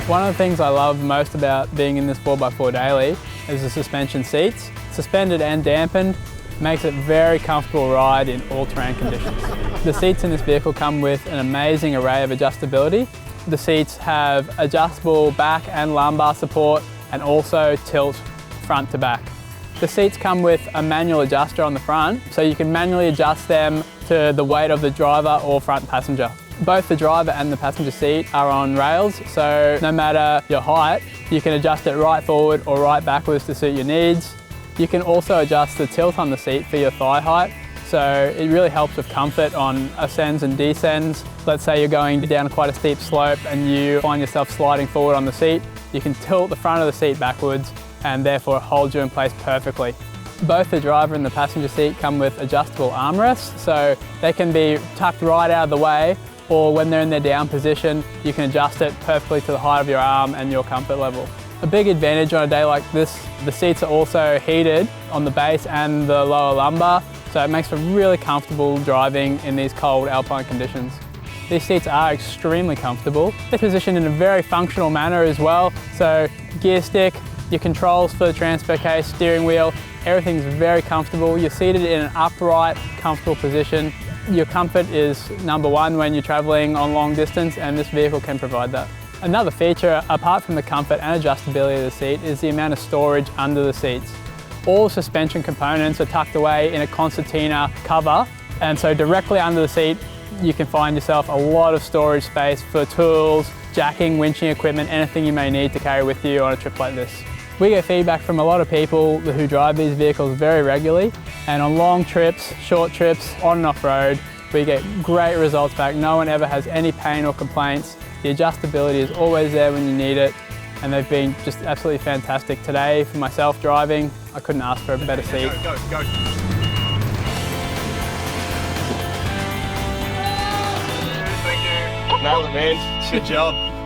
One of the things I love most about being in this 4x4 daily is the suspension seats. Suspended and dampened makes it a very comfortable ride in all terrain conditions. The seats in this vehicle come with an amazing array of adjustability. The seats have adjustable back and lumbar support and also tilt front to back. The seats come with a manual adjuster on the front, so you can manually adjust them to the weight of the driver or front passenger. Both the driver and the passenger seat are on rails, so no matter your height, you can adjust it right forward or right backwards to suit your needs. You can also adjust the tilt on the seat for your thigh height, so it really helps with comfort on ascends and descends. Let's say you're going down quite a steep slope and you find yourself sliding forward on the seat. You can tilt the front of the seat backwards and therefore hold you in place perfectly. Both the driver and the passenger seat come with adjustable armrests, so they can be tucked right out of the way, or when they're in their down position, you can adjust it perfectly to the height of your arm and your comfort level. A big advantage on a day like this, the seats are also heated on the base and the lower lumbar, so it makes for really comfortable driving in these cold alpine conditions. These seats are extremely comfortable. They're positioned in a very functional manner as well, so gear stick, your controls for the transfer case, steering wheel, everything's very comfortable. You're seated in an upright, comfortable position. Your comfort is number one when you're traveling on long distance, and this vehicle can provide that. Another feature, apart from the comfort and adjustability of the seat, is the amount of storage under the seats. All suspension components are tucked away in a concertina cover, and so directly under the seat, you can find yourself a lot of storage space for tools, jacking, winching equipment, anything you may need to carry with you on a trip like this. We get feedback from a lot of people who drive these vehicles very regularly, and on long trips, short trips, on and off road, we get great results back. No one ever has any pain or complaints. The adjustability is always there when you need it, and they've been just absolutely fantastic. Today, for myself driving, I couldn't ask for a better seat. Go. Thank you. Nailed it, man. Good job.